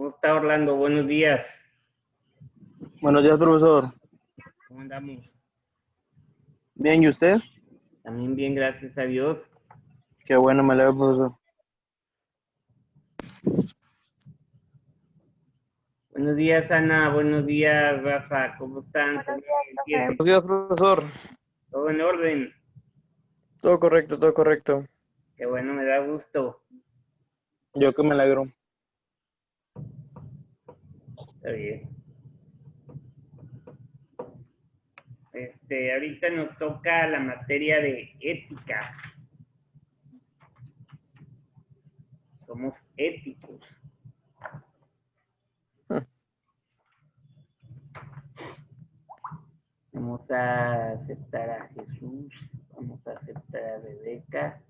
¿Cómo está Orlando? Buenos días. Buenos días, profesor. ¿Cómo andamos? Bien, ¿y usted? También bien, gracias a Dios. Qué bueno, me alegro, profesor. Buenos días, Ana. Buenos días, Rafa. ¿Cómo están? ¿Cómo se sienten? Buenos días, profesor. ¿Todo en orden? Todo correcto, todo correcto. Qué bueno, me da gusto. Yo que me alegro. Está bien. Ahorita nos toca la materia de ética. Somos éticos. Vamos a aceptar a Jesús, vamos a aceptar a Rebeca,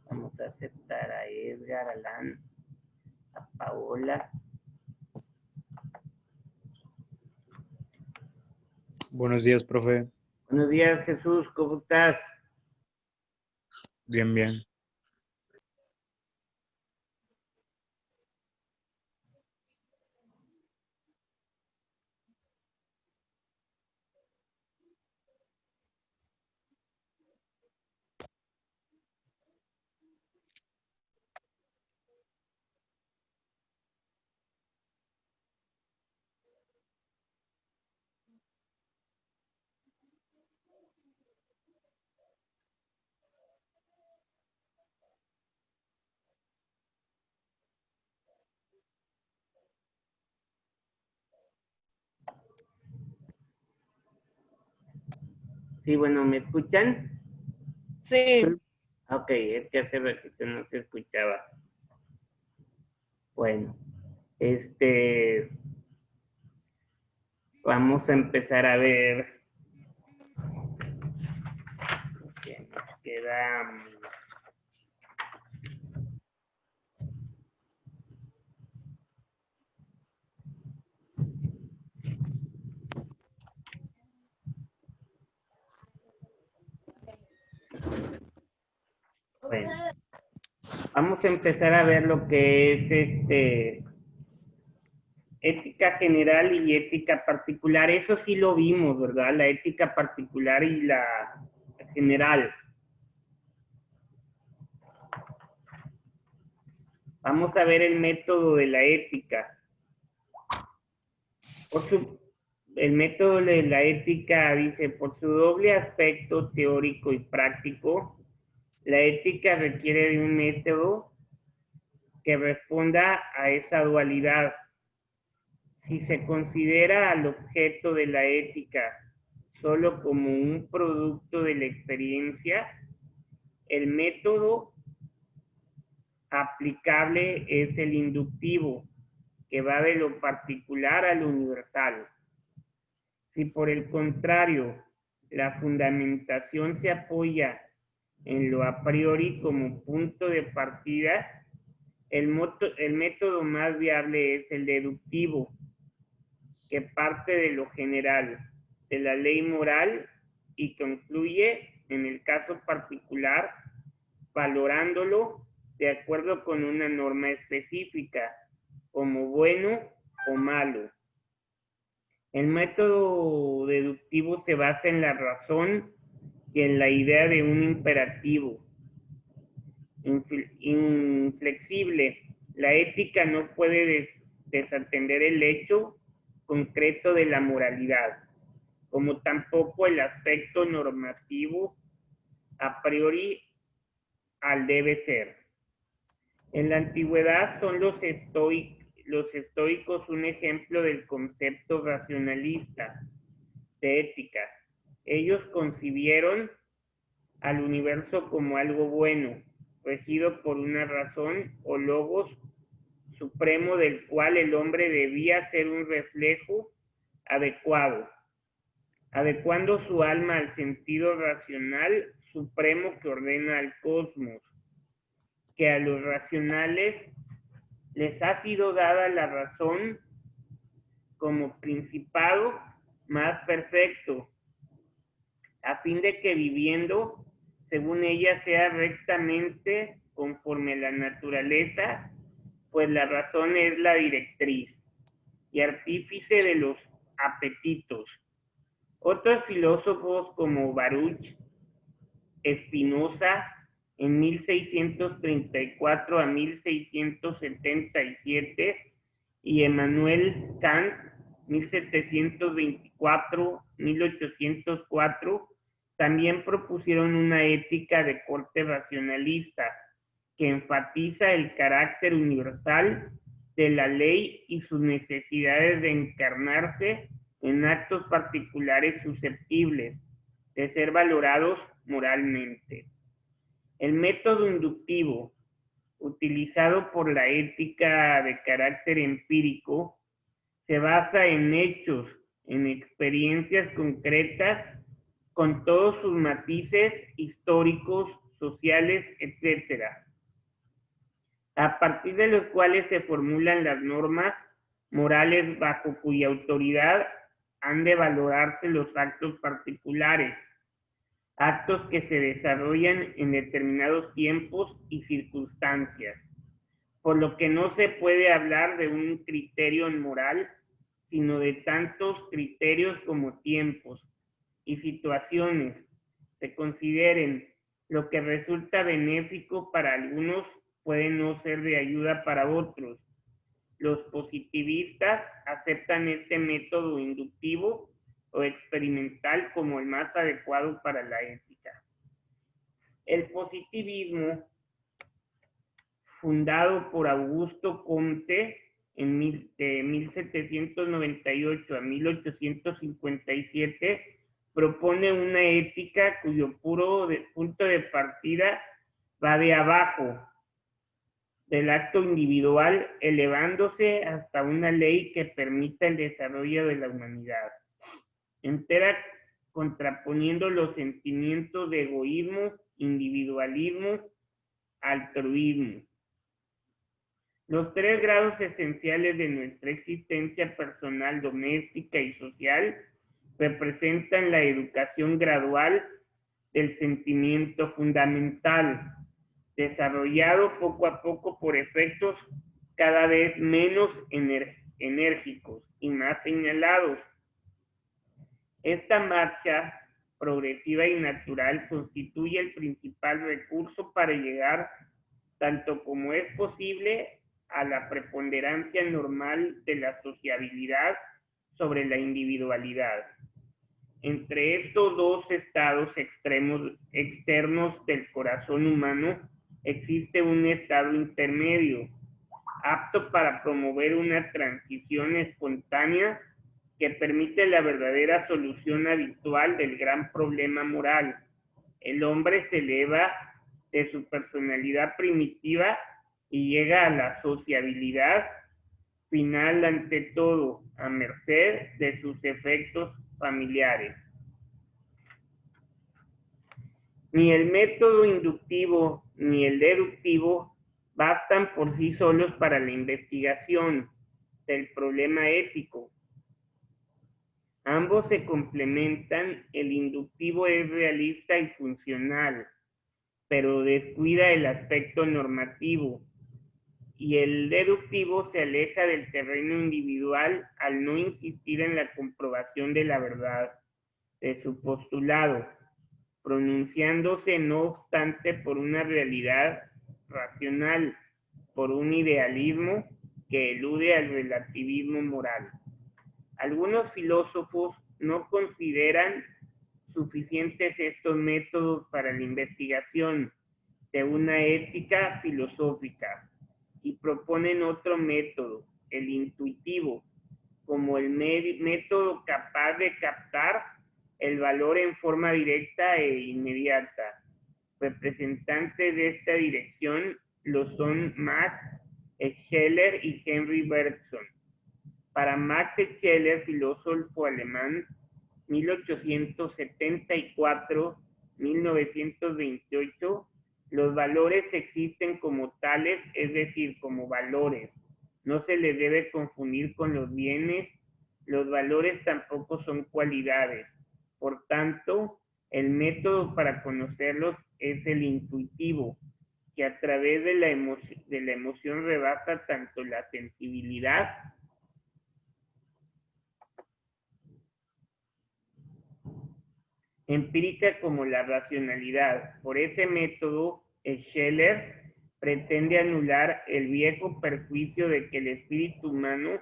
vamos a aceptar a Edgar, a Alan, a Paola. Buenos días, profe. Buenos días, Jesús, ¿cómo estás? Bien, bien. Sí, bueno, ¿me escuchan? Sí. Ok, es que hace ratito no se escuchaba. Bueno, vamos a empezar a ver que nos queda. Bueno, vamos a empezar a ver lo que es ética general y ética particular. Eso sí lo vimos, ¿verdad? La ética particular y la general. Vamos a ver el método de la ética. El método de la ética dice, por su doble aspecto teórico y práctico, la ética requiere de un método que responda a esa dualidad. Si se considera al objeto de la ética solo como un producto de la experiencia, el método aplicable es el inductivo, que va de lo particular a lo universal. Si por el contrario, la fundamentación se apoya en lo a priori como punto de partida, el método más viable es el deductivo, que parte de lo general, de la ley moral y concluye, en el caso particular, valorándolo de acuerdo con una norma específica, como bueno o malo. El método deductivo se basa en la razón y en la idea de un imperativo inflexible. La ética no puede desatender el hecho concreto de la moralidad, como tampoco el aspecto normativo a priori al debe ser. En la antigüedad son los estoicos un ejemplo del concepto racionalista de ética. Ellos concibieron al universo como algo bueno, regido por una razón o logos supremo del cual el hombre debía ser un reflejo adecuado, adecuando su alma al sentido racional supremo que ordena al cosmos, que a los racionales les ha sido dada la razón como principado más perfecto, a fin de que viviendo según ella sea rectamente conforme a la naturaleza, pues la razón es la directriz. y artífice de los apetitos. Otros filósofos como Baruch Spinoza en 1634 a 1677 y Emmanuel Kant 1724-1804 también propusieron una ética de corte racionalista que enfatiza el carácter universal de la ley y sus necesidades de encarnarse en actos particulares susceptibles de ser valorados moralmente. El método inductivo, utilizado por la ética de carácter empírico, se basa en hechos, en experiencias concretas, con todos sus matices históricos, sociales, etc., a partir de los cuales se formulan las normas morales bajo cuya autoridad han de valorarse los actos particulares, actos que se desarrollan en determinados tiempos y circunstancias, por lo que no se puede hablar de un criterio moral, sino de tantos criterios como tiempos y situaciones se consideren. Lo que resulta benéfico para algunos puede no ser de ayuda para otros. Los positivistas aceptan este método inductivo o experimental como el más adecuado para la ética. El positivismo, fundado por Augusto Comte de 1798 a 1857, propone una ética cuyo punto de partida va de abajo del acto individual, elevándose hasta una ley que permita el desarrollo de la humanidad, entera contraponiendo los sentimientos de egoísmo, individualismo, altruismo. Los tres grados esenciales de nuestra existencia personal, doméstica y social representan la educación gradual del sentimiento fundamental, desarrollado poco a poco por efectos cada vez menos enérgicos y más señalados. Esta marcha progresiva y natural constituye el principal recurso para llegar, tanto como es posible, a la preponderancia normal de la sociabilidad sobre la individualidad. Entre estos dos estados externos del corazón humano existe un estado intermedio, apto para promover una transición espontánea que permite la verdadera solución habitual del gran problema moral. El hombre se eleva de su personalidad primitiva y llega a la sociabilidad final, ante todo, a merced de sus efectos familiares. Ni el método inductivo ni el deductivo bastan por sí solos para la investigación del problema ético. Ambos se complementan. El inductivo es realista y funcional, pero descuida el aspecto normativo, y el deductivo se aleja del terreno individual al no insistir en la comprobación de la verdad de su postulado, pronunciándose no obstante por una realidad racional, por un idealismo que elude al relativismo moral. Algunos filósofos no consideran suficientes estos métodos para la investigación de una ética filosófica y proponen otro método, el intuitivo, como el método capaz de captar el valor en forma directa e inmediata. Representantes de esta dirección lo son Max Scheler y Henry Bergson. Para Max Scheler, filósofo alemán, 1874-1928, los valores existen como tales, es decir, como valores. No se les debe confundir con los bienes. Los valores tampoco son cualidades. Por tanto, el método para conocerlos es el intuitivo, que a través de la emoción rebasa tanto la sensibilidad empírica como la racionalidad. Por ese método, Scheler pretende anular el viejo perjuicio de que el espíritu humano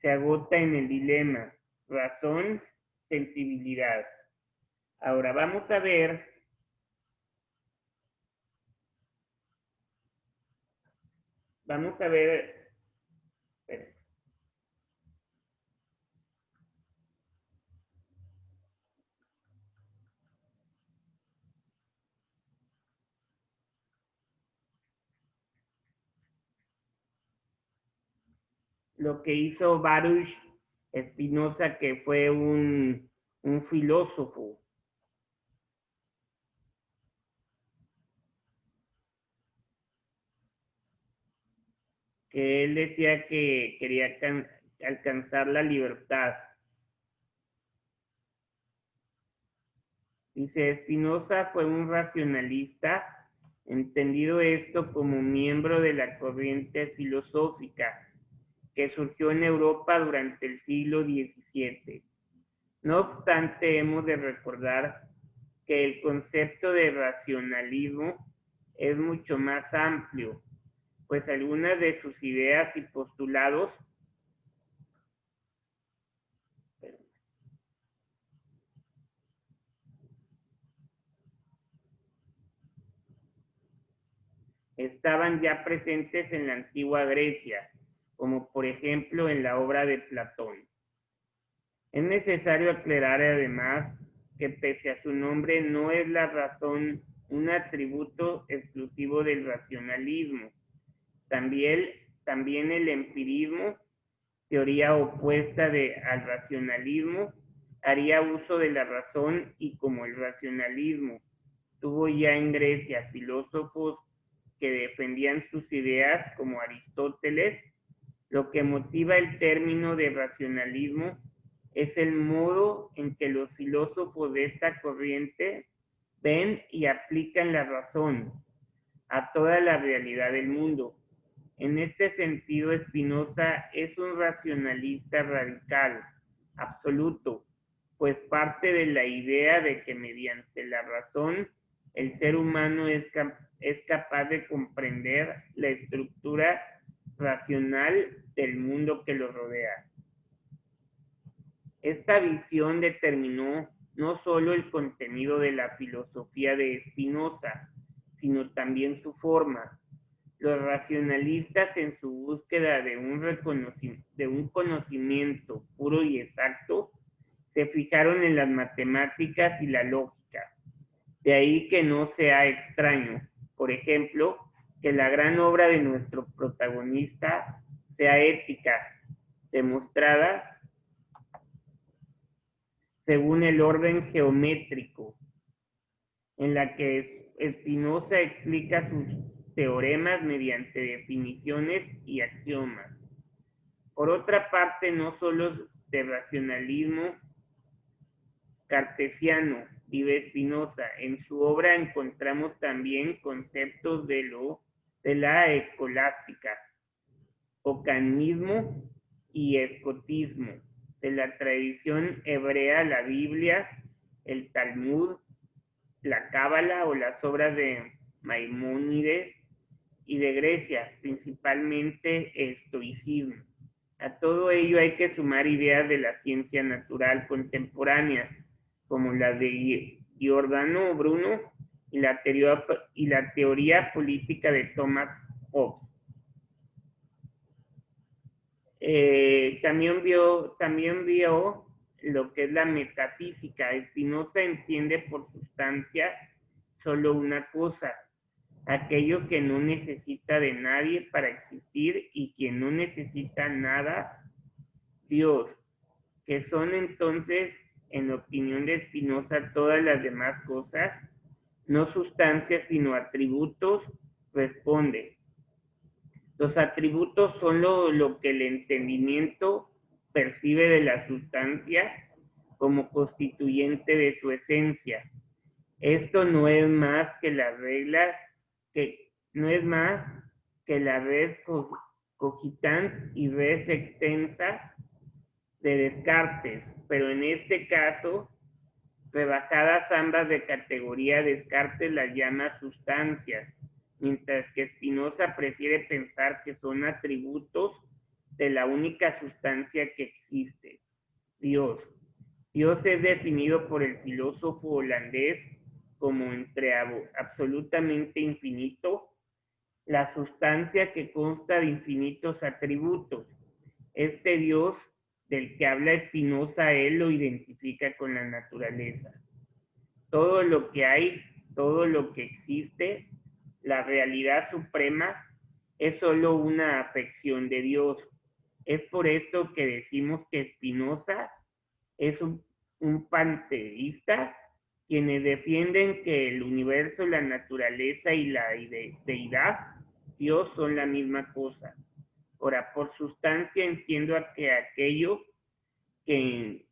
se agota en el dilema razón, sensibilidad. Ahora vamos a ver espera, lo que hizo Baruch Spinoza, que fue un filósofo. Que él decía que quería alcanzar la libertad. Dice, Spinoza fue un racionalista, entendido esto como miembro de la corriente filosófica que surgió en Europa durante el siglo XVII. No obstante, hemos de recordar que el concepto de racionalismo es mucho más amplio, pues algunas de sus ideas y postulados estaban ya presentes en la antigua Grecia, como por ejemplo en la obra de Platón. Es necesario aclarar además que pese a su nombre no es la razón un atributo exclusivo del racionalismo. También el empirismo, teoría opuesta al racionalismo, haría uso de la razón, y como el racionalismo tuvo ya en Grecia filósofos que defendían sus ideas como Aristóteles, lo que motiva el término de racionalismo es el modo en que los filósofos de esta corriente ven y aplican la razón a toda la realidad del mundo. En este sentido, Spinoza es un racionalista radical, absoluto, pues parte de la idea de que mediante la razón el ser humano es capaz de comprender la estructura racional del mundo que lo rodea. Esta visión determinó no solo el contenido de la filosofía de Spinoza, sino también su forma. Los racionalistas, en su búsqueda de un conocimiento puro y exacto, se fijaron en las matemáticas y la lógica. De ahí que no sea extraño, por ejemplo, que la gran obra de nuestro protagonista sea ética, demostrada según el orden geométrico, en la que Spinoza explica sus teoremas mediante definiciones y axiomas. Por otra parte, no solo de racionalismo cartesiano vive Spinoza. En su obra encontramos también conceptos de la escolástica, ocanismo y escotismo, de la tradición hebrea, la Biblia, el Talmud, la Cábala o las obras de Maimónides, y de Grecia, principalmente el estoicismo. A todo ello hay que sumar ideas de la ciencia natural contemporánea, como la de Giordano Bruno y la teoría política de Thomas Hobbes. También vio lo que es la metafísica. Spinoza entiende por sustancia solo una cosa: aquello que no necesita de nadie para existir y quien no necesita nada, Dios, que son entonces, en opinión de Spinoza, todas las demás cosas, no sustancias sino atributos. Responde: los atributos son lo que el entendimiento percibe de la sustancia como constituyente de su esencia. Esto no es más que las reglas, no es más que la res cogitans y res extensa de Descartes, pero en este caso Rebajadas ambas de categoría, Descartes las llama sustancias, mientras que Spinoza prefiere pensar que son atributos de la única sustancia que existe, Dios. Dios es definido por el filósofo holandés como entre absolutamente infinito, la sustancia que consta de infinitos atributos. Este Dios del que habla Spinoza, él lo identifica con la naturaleza. Todo lo que hay, todo lo que existe, la realidad suprema, es solo una afección de Dios. Es por esto que decimos que Spinoza es un panteísta, quienes defienden que el universo, la naturaleza y la deidad, Dios, son la misma cosa. Ahora, por sustancia entiendo que aquello que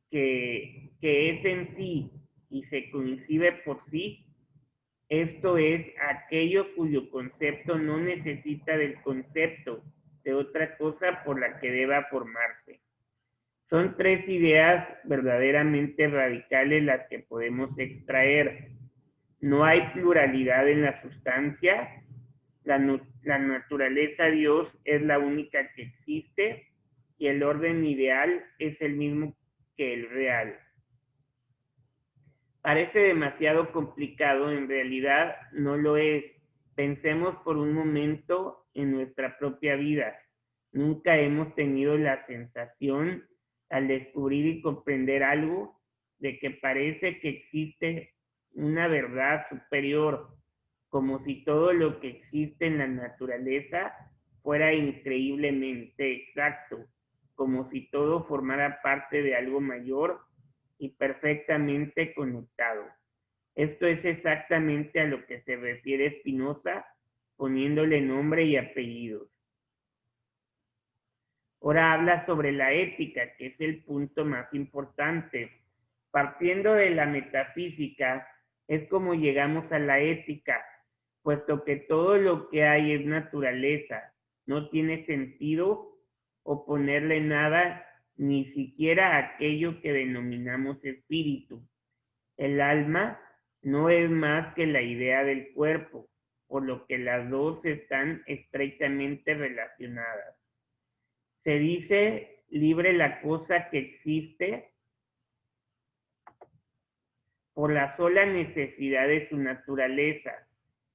es en sí y se concibe por sí, esto es aquello cuyo concepto no necesita del concepto de otra cosa por la que deba formarse. Son tres ideas verdaderamente radicales las que podemos extraer. No hay pluralidad en la sustancia. La naturaleza Dios es la única que existe y el orden ideal es el mismo que el real. Parece demasiado complicado, en realidad no lo es. Pensemos por un momento en nuestra propia vida. Nunca hemos tenido la sensación, al descubrir y comprender algo, de que parece que existe una verdad superior, como si todo lo que existe en la naturaleza fuera increíblemente exacto, como si todo formara parte de algo mayor y perfectamente conectado. Esto es exactamente a lo que se refiere Spinoza, poniéndole nombre y apellidos. Ahora habla sobre la ética, que es el punto más importante. Partiendo de la metafísica, es como llegamos a la ética, puesto que todo lo que hay es naturaleza. No tiene sentido oponerle nada, ni siquiera aquello que denominamos espíritu. El alma no es más que la idea del cuerpo, por lo que las dos están estrechamente relacionadas. Se dice libre la cosa que existe por la sola necesidad de su naturaleza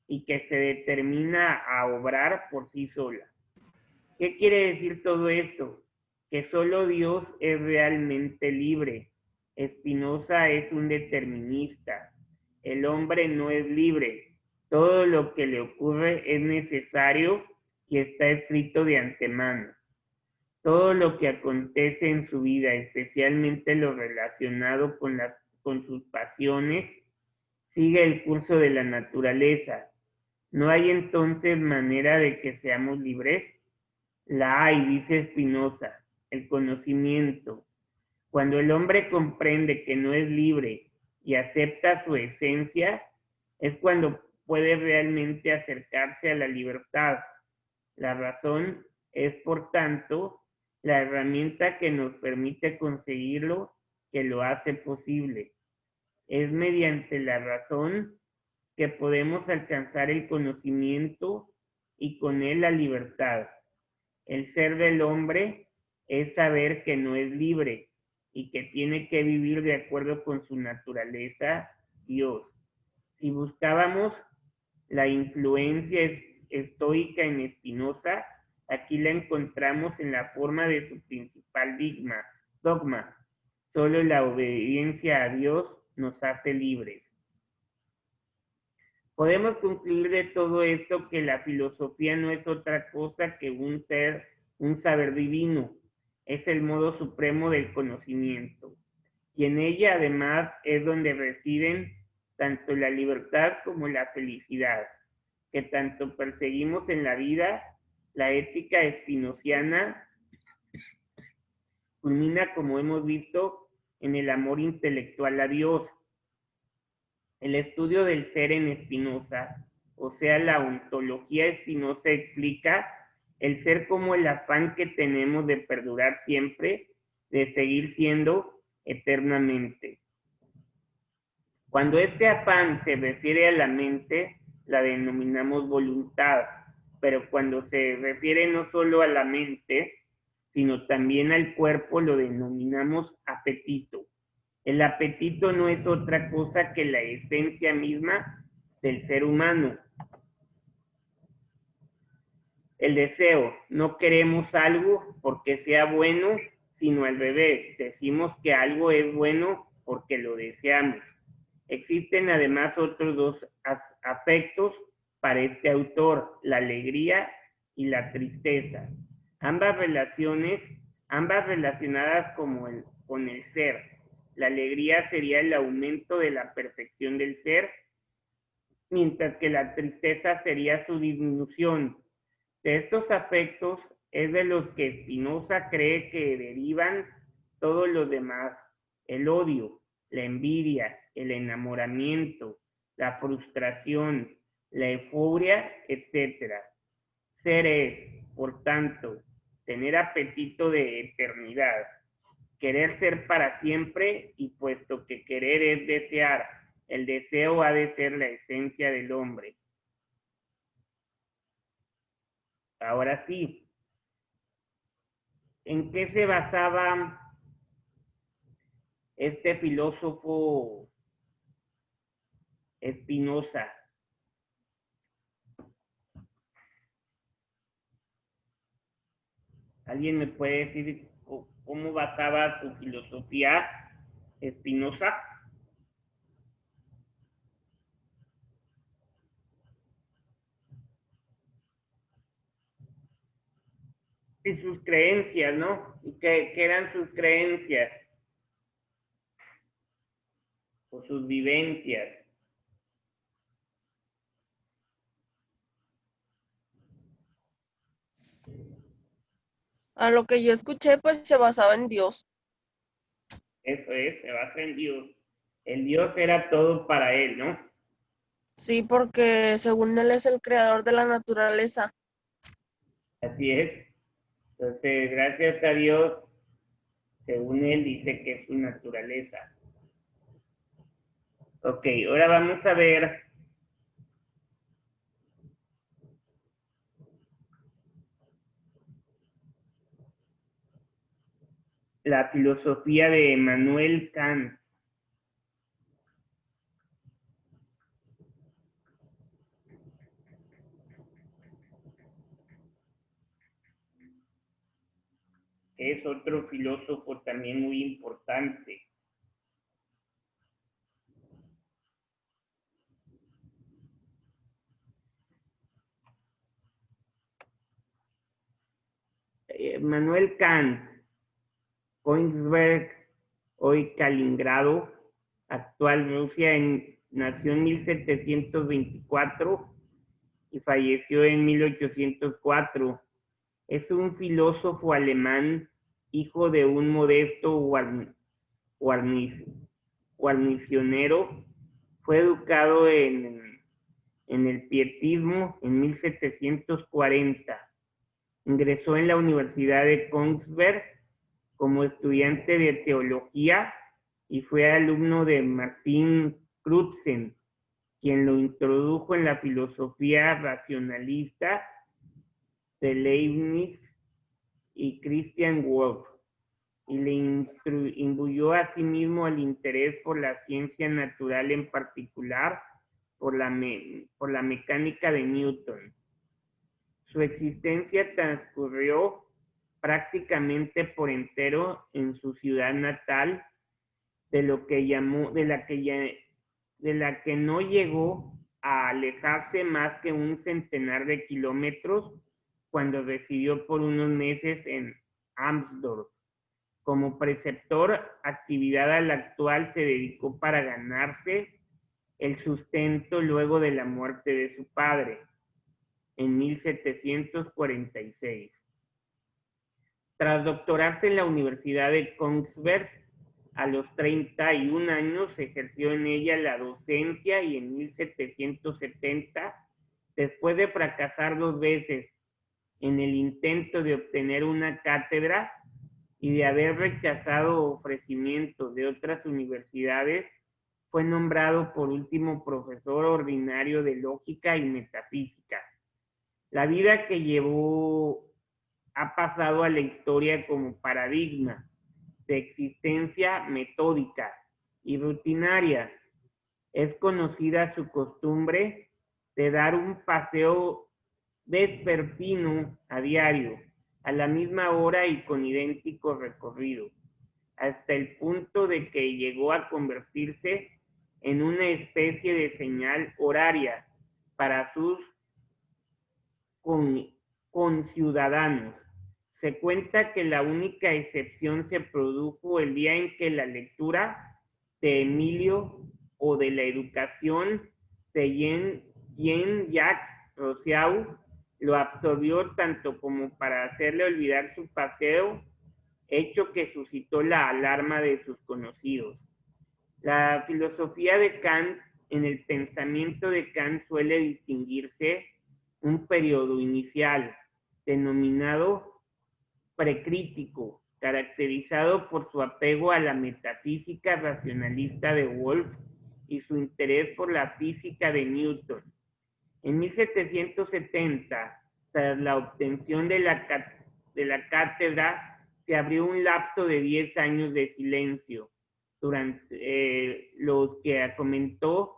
y que se determina a obrar por sí sola. ¿Qué quiere decir todo esto? Que solo Dios es realmente libre. Spinoza es un determinista. El hombre no es libre. Todo lo que le ocurre es necesario y está escrito de antemano. Todo lo que acontece en su vida, especialmente lo relacionado con sus pasiones, sigue el curso de la naturaleza. ¿No hay entonces manera de que seamos libres? La hay, dice Spinoza, el conocimiento. Cuando el hombre comprende que no es libre y acepta su esencia, es cuando puede realmente acercarse a la libertad. La razón es, por tanto, la herramienta que nos permite conseguirlo, que lo hace posible. Es mediante la razón que podemos alcanzar el conocimiento y con él la libertad. El ser del hombre es saber que no es libre y que tiene que vivir de acuerdo con su naturaleza, Dios. Si buscábamos la influencia estoica en Spinoza, aquí la encontramos en la forma de su principal dogma. Solo la obediencia a Dios nos hace libres. Podemos concluir de todo esto que la filosofía no es otra cosa que un saber divino. Es el modo supremo del conocimiento. Y en ella, además, es donde residen tanto la libertad como la felicidad, que tanto perseguimos en la vida. La ética spinoziana culmina, como hemos visto, en el amor intelectual a Dios. El estudio del ser en Spinoza, o sea, la ontología Spinoza, explica el ser como el afán que tenemos de perdurar siempre, de seguir siendo eternamente. Cuando este afán se refiere a la mente, la denominamos voluntad, pero cuando se refiere no solo a la mente, sino también al cuerpo, lo denominamos apetito. El apetito no es otra cosa que la esencia misma del ser humano. El deseo, no queremos algo porque sea bueno, sino al revés, decimos que algo es bueno porque lo deseamos. Existen además otros dos afectos para este autor, la alegría y la tristeza. Ambas relacionadas con el ser. La alegría sería el aumento de la perfección del ser, mientras que la tristeza sería su disminución. De estos afectos es de los que Spinoza cree que derivan todos los demás: el odio, la envidia, el enamoramiento, la frustración, la euforia, etc. Ser es, por tanto, tener apetito de eternidad, querer ser para siempre, y puesto que querer es desear, el deseo ha de ser la esencia del hombre. Ahora sí, ¿en qué se basaba este filósofo Spinoza? ¿Alguien me puede decir cómo basaba su filosofía Spinoza? Y sus creencias, ¿no? ¿Y qué eran sus creencias? O sus vivencias. A lo que yo escuché, pues se basaba en Dios. Eso es, se basa en Dios. El Dios era todo para él, ¿no? Sí, porque según él es el creador de la naturaleza. Así es. Entonces, gracias a Dios, según él, dice que es su naturaleza. Ok, ahora vamos a ver la filosofía de Immanuel Kant. Que es otro filósofo también muy importante. Immanuel Kant, Königsberg, hoy Kaliningrado, actual Rusia, nació en 1724 y falleció en 1804. Es un filósofo alemán, hijo de un modesto guarnicionero. Fue educado en el pietismo en 1740. Ingresó en la Universidad de Königsberg como estudiante de teología y fue alumno de Martin Crutzen, quien lo introdujo en la filosofía racionalista de Leibniz y Christian Wolff, y le imbuyó a sí mismo el interés por la ciencia natural, en particular por la mecánica de Newton. Su existencia transcurrió prácticamente por entero en su ciudad natal, de la que no llegó a alejarse más que un centenar de kilómetros cuando residió por unos meses en Amsdorf. Como preceptor, actividad a la actual se dedicó para ganarse el sustento luego de la muerte de su padre en 1746. Tras doctorarse en la Universidad de Königsberg, a los 31 años ejerció en ella la docencia, y en 1770, después de fracasar 2 veces en el intento de obtener una cátedra y de haber rechazado ofrecimientos de otras universidades, fue nombrado por último profesor ordinario de lógica y metafísica. La vida que llevó ha pasado a la historia como paradigma de existencia metódica y rutinaria. Es conocida su costumbre de dar un paseo vespertino a diario, a la misma hora y con idéntico recorrido, hasta el punto de que llegó a convertirse en una especie de señal horaria para sus conciudadanos. Se cuenta que la única excepción se produjo el día en que la lectura de Emilio o de la educación de Jean-Jacques Rousseau lo absorbió tanto como para hacerle olvidar su paseo, hecho que suscitó la alarma de sus conocidos. La filosofía de Kant, en el pensamiento de Kant suele distinguirse un periodo inicial, denominado precrítico, caracterizado por su apego a la metafísica racionalista de Wolff y su interés por la física de Newton. En 1770, tras la obtención de la cátedra, se abrió un lapso de 10 años de silencio, durante los que comentó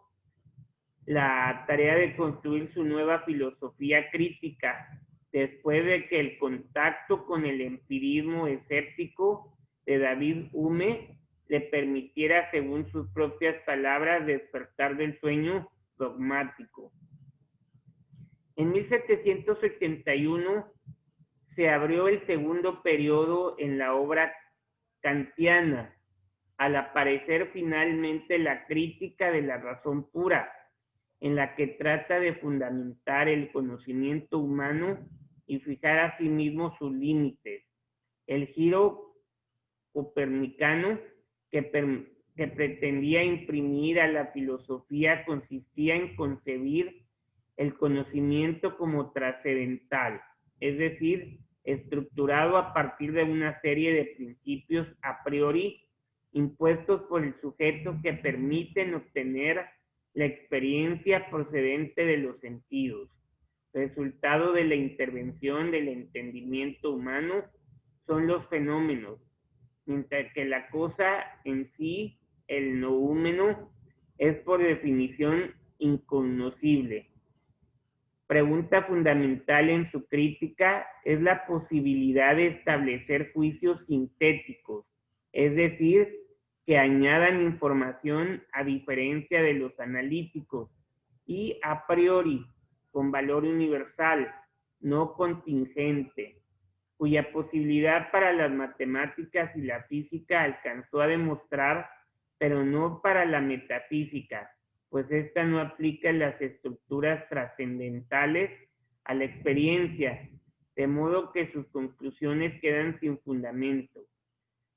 la tarea de construir su nueva filosofía crítica, después de que el contacto con el empirismo escéptico de David Hume le permitiera, según sus propias palabras, despertar del sueño dogmático. En 1781 se abrió el segundo periodo en la obra kantiana, al aparecer finalmente la crítica de la razón pura, en la que trata de fundamentar el conocimiento humano y fijar a sí mismo sus límites. El giro copernicano que pretendía imprimir a la filosofía consistía en concebir el conocimiento como trascendental, es decir, estructurado a partir de una serie de principios a priori impuestos por el sujeto que permiten obtener la experiencia procedente de los sentidos, resultado de la intervención del entendimiento humano, son los fenómenos, mientras que la cosa en sí, el noúmeno, es por definición incognoscible. Pregunta fundamental en su crítica es la posibilidad de establecer juicios sintéticos, es decir, que añadan información a diferencia de los analíticos y a priori, con valor universal, no contingente, cuya posibilidad para las matemáticas y la física alcanzó a demostrar, pero no para la metafísica, pues esta no aplica las estructuras trascendentales a la experiencia, de modo que sus conclusiones quedan sin fundamento.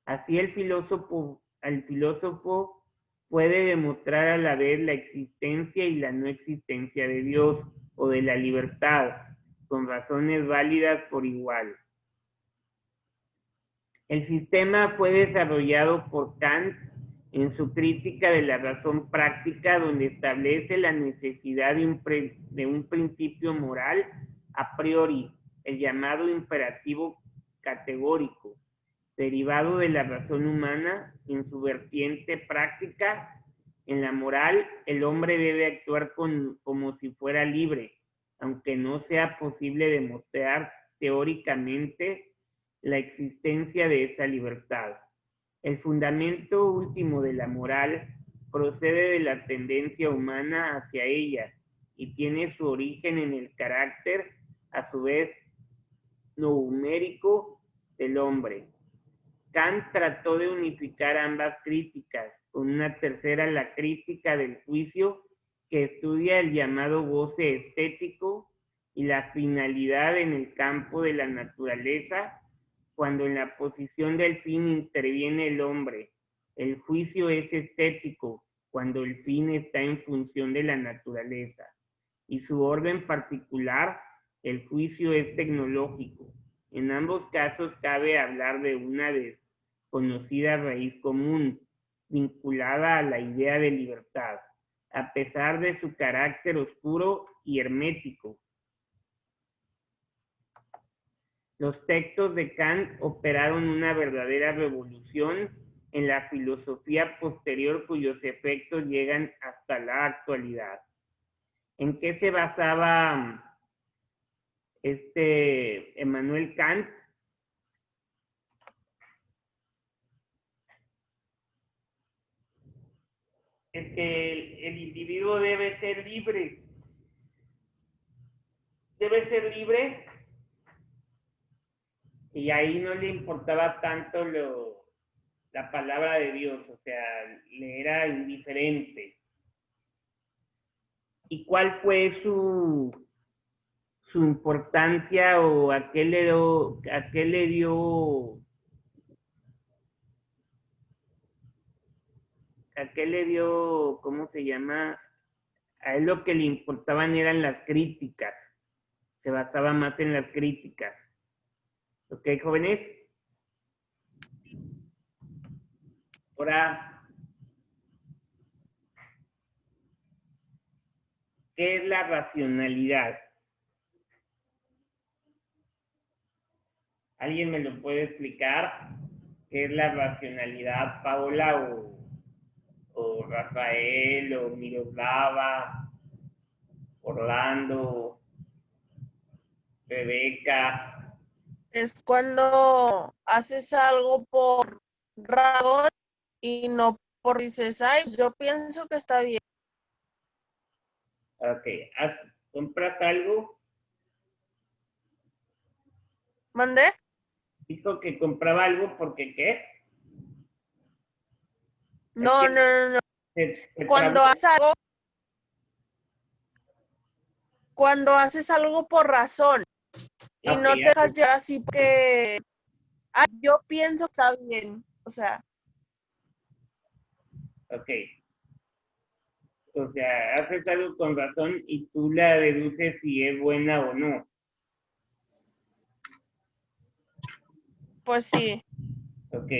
Así el filósofo puede demostrar a la vez la existencia y la no existencia de Dios o de la libertad, con razones válidas por igual. El sistema fue desarrollado por Kant en su crítica de la razón práctica, donde establece la necesidad de un principio moral a priori, el llamado imperativo categórico, derivado de la razón humana. En su vertiente práctica. En la moral, el hombre debe actuar como si fuera libre, aunque no sea posible demostrar teóricamente la existencia de esa libertad. El fundamento último de la moral procede de la tendencia humana hacia ella y tiene su origen en el carácter, a su vez, noumérico del hombre. Kant trató de unificar ambas críticas, con una tercera, la crítica del juicio, que estudia el llamado goce estético y la finalidad en el campo de la naturaleza, cuando en la posición del fin interviene el hombre. El juicio es estético, cuando el fin está en función de la naturaleza. Y su orden particular, el juicio es tecnológico. En ambos casos cabe hablar de una desconocida raíz común, vinculada a la idea de libertad, a pesar de su carácter oscuro y hermético. Los textos de Kant operaron una verdadera revolución en la filosofía posterior cuyos efectos llegan hasta la actualidad. ¿En qué se basaba Emmanuel Kant? Es que el individuo debe ser libre. Debe ser libre. Y ahí no le importaba tanto la palabra de Dios, o sea, le era indiferente. ¿Y cuál fue su importancia o a qué le dio, ¿cómo se llama? A él lo que le importaban eran las críticas, se basaba más en las críticas. ¿Ok, jóvenes? Ahora, ¿qué es la racionalidad? ¿Alguien me lo puede explicar? ¿Qué es la racionalidad, Paola o Rafael o Miroslava, Orlando, Rebeca? Es cuando haces algo por razón y no por dices, ay, yo pienso que está bien. Ok, ¿compras algo? ¿Mandé? Dijo que compraba algo porque ¿qué? No, Es no, que no, no. se Cuando trabó. cuando haces algo por razón y Ok, no te dejas llevar así porque yo pienso que está bien. O sea, ok. O sea, haces algo con razón y tú la deduces si es buena o no. pues sí. Ok.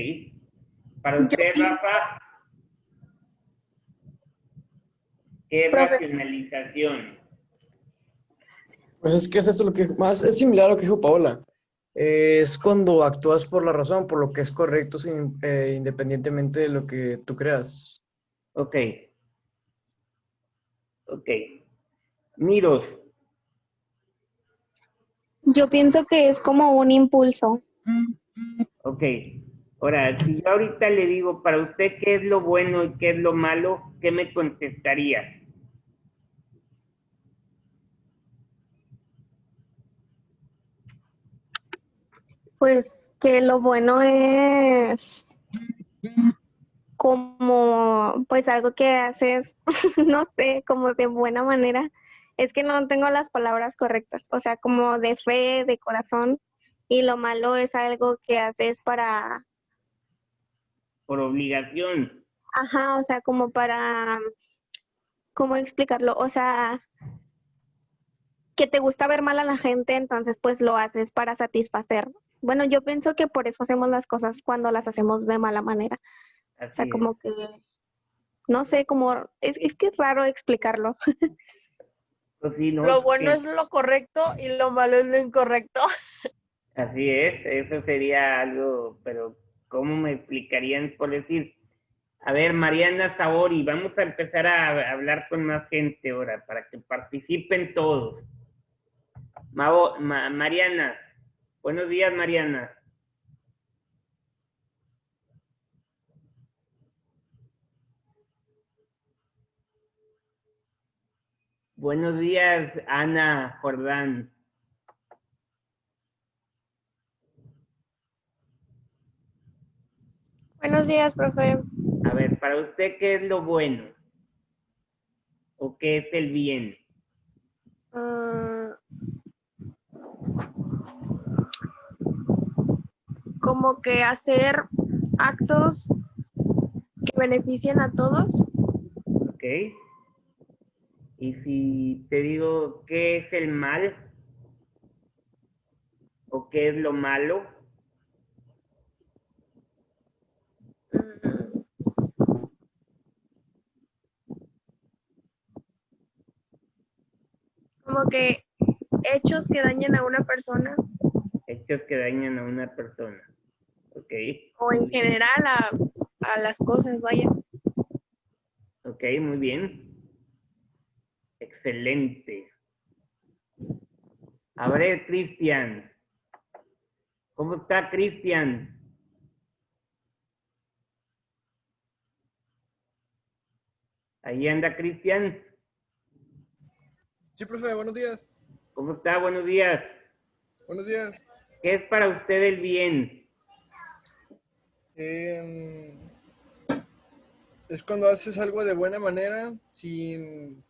Para usted, Rafa, ¿qué es Profe, racionalización? Pues es que es esto lo que más es similar a lo que dijo Paola. Es cuando actúas por la razón, por lo que es correcto, independientemente de lo que tú creas. Ok. Ok. Miros, yo pienso que es como un impulso. ok. Ahora, si yo ahorita le digo para usted qué es lo bueno y qué es lo malo, ¿qué me contestaría? Pues que lo bueno es como, pues algo que haces, no sé, como de buena manera. Es que no tengo las palabras correctas, o sea, como de fe, de corazón, y lo malo es algo que haces para, Por obligación. ajá, o sea, como para, ¿cómo explicarlo? O sea, que te gusta ver mal a la gente, entonces pues lo haces para satisfacer. Bueno, yo pienso que por eso hacemos las cosas cuando las hacemos de mala manera. O sea, Así es. como que, no sé, como, es que es raro explicarlo. Pues sí, ¿no? Lo bueno Porque es lo correcto y lo malo es lo incorrecto. así es, eso sería algo, pero ¿cómo me explicarían por decir? A ver, Mariana Sabori, vamos a empezar a hablar con más gente ahora para que participen todos. Mariana, buenos días, Mariana. Buenos días, Ana Jordán. Buenos días, profe. A ver, para usted, ¿qué es lo bueno? ¿O qué es el bien? Como que hacer actos que beneficien a todos. ¿Ok? Y si te digo, ¿qué es el mal? ¿O qué es lo malo? que dañen a una persona Hechos que dañan a una persona. Ok. o en general a las cosas, vaya. Ok, muy bien. Excelente. A ver, Cristian. ¿Cómo está Cristian? Ahí anda Cristian. Sí, profe, buenos días. ¿Cómo está? Buenos días. Buenos días. ¿Qué es para usted el bien? Es cuando haces algo de buena manera sin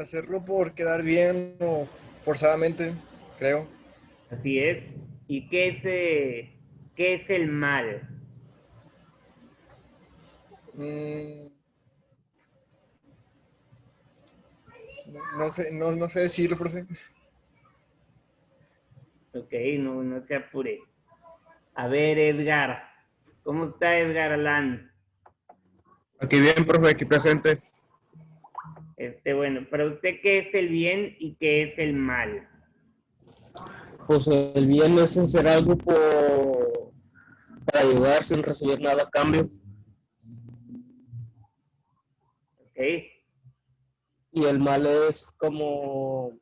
hacerlo por quedar bien o forzadamente, creo. Así es. ¿Y qué es el mal? Mm, no sé decirlo, profe. Ok, no se apure. A ver, Edgar. ¿Cómo está Edgar Alán? Aquí bien, profe, aquí presente. Bueno, para usted, ¿qué es el bien y qué es el mal? Pues el bien es hacer algo para ayudar sin recibir nada a cambio. Ok, Y el mal es como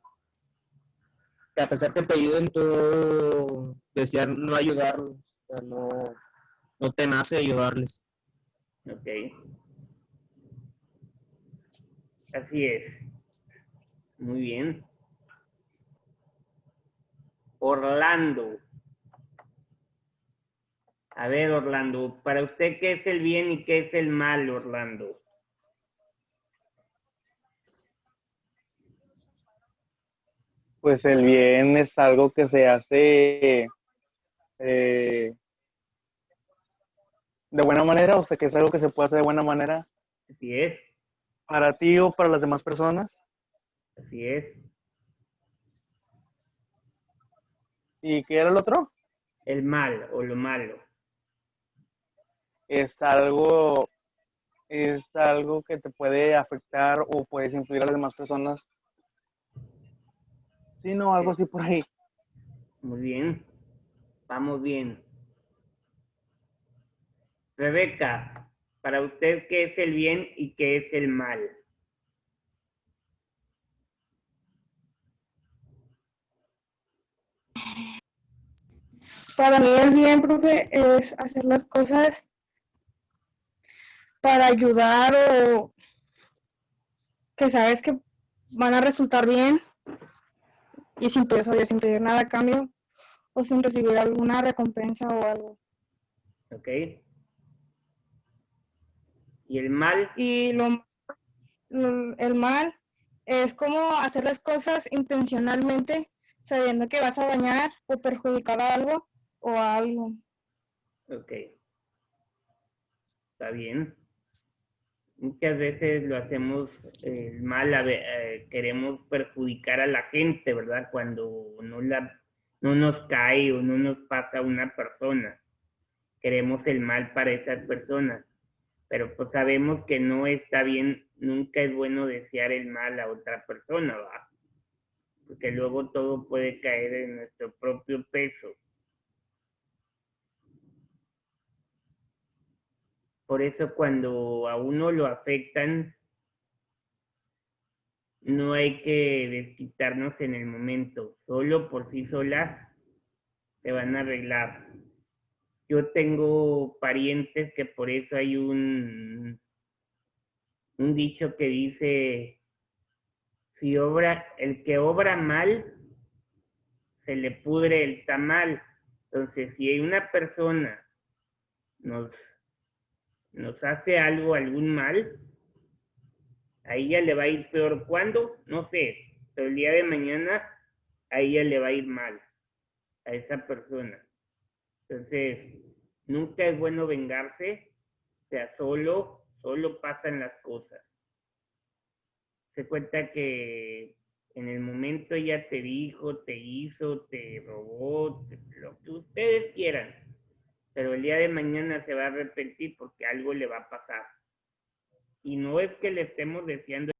que a pesar que te ayuden, tú desear no ayudarlos. O sea, no te nace ayudarles. ok. Así es. Muy bien. Orlando. A ver, Orlando, para usted, ¿qué es el bien y qué es el mal, Orlando? Pues el bien es algo que se hace de buena manera, o sea, que es algo que se puede hacer de buena manera Así es, para ti o para las demás personas. así es. ¿Y qué era el otro? El mal o lo malo. Es algo, es algo que te puede afectar o puedes influir a las demás personas. Sí, no, algo así por ahí. Muy bien. Vamos bien. Rebeca, para usted, ¿qué es el bien y qué es el mal? Para mí el bien, profe, es hacer las cosas para ayudar o que sabes que van a resultar bien y sin pedir nada a cambio o sin recibir alguna recompensa o algo. ¿Ok? ¿Y el mal? Y el mal es como hacer las cosas intencionalmente sabiendo que vas a dañar o perjudicar a algo o a algo. Ok. Está bien. Muchas veces lo hacemos mal, queremos perjudicar a la gente, ¿verdad? Cuando no nos cae o no nos pasa una persona. Queremos el mal para esas personas, pero pues sabemos que no está bien, nunca es bueno desear el mal a otra persona, ¿va? Porque luego todo puede caer en nuestro propio peso. Por eso cuando a uno lo afectan, no hay que desquitarnos en el momento, solo por sí solas se van a arreglar. Yo tengo parientes que por eso hay un dicho que dice, el que obra mal, se le pudre el tamal. Entonces, si hay una persona nos, nos hace algún mal, a ella le va a ir peor. ¿Cuándo? No sé, pero el día de mañana a ella le va a ir mal, a esa persona. Entonces, nunca es bueno vengarse, o sea, solo pasan las cosas. Se cuenta que en el momento ella te dijo, te hizo, te robó, lo que ustedes quieran, pero el día de mañana se va a arrepentir porque algo le va a pasar. Y no es que le estemos deseando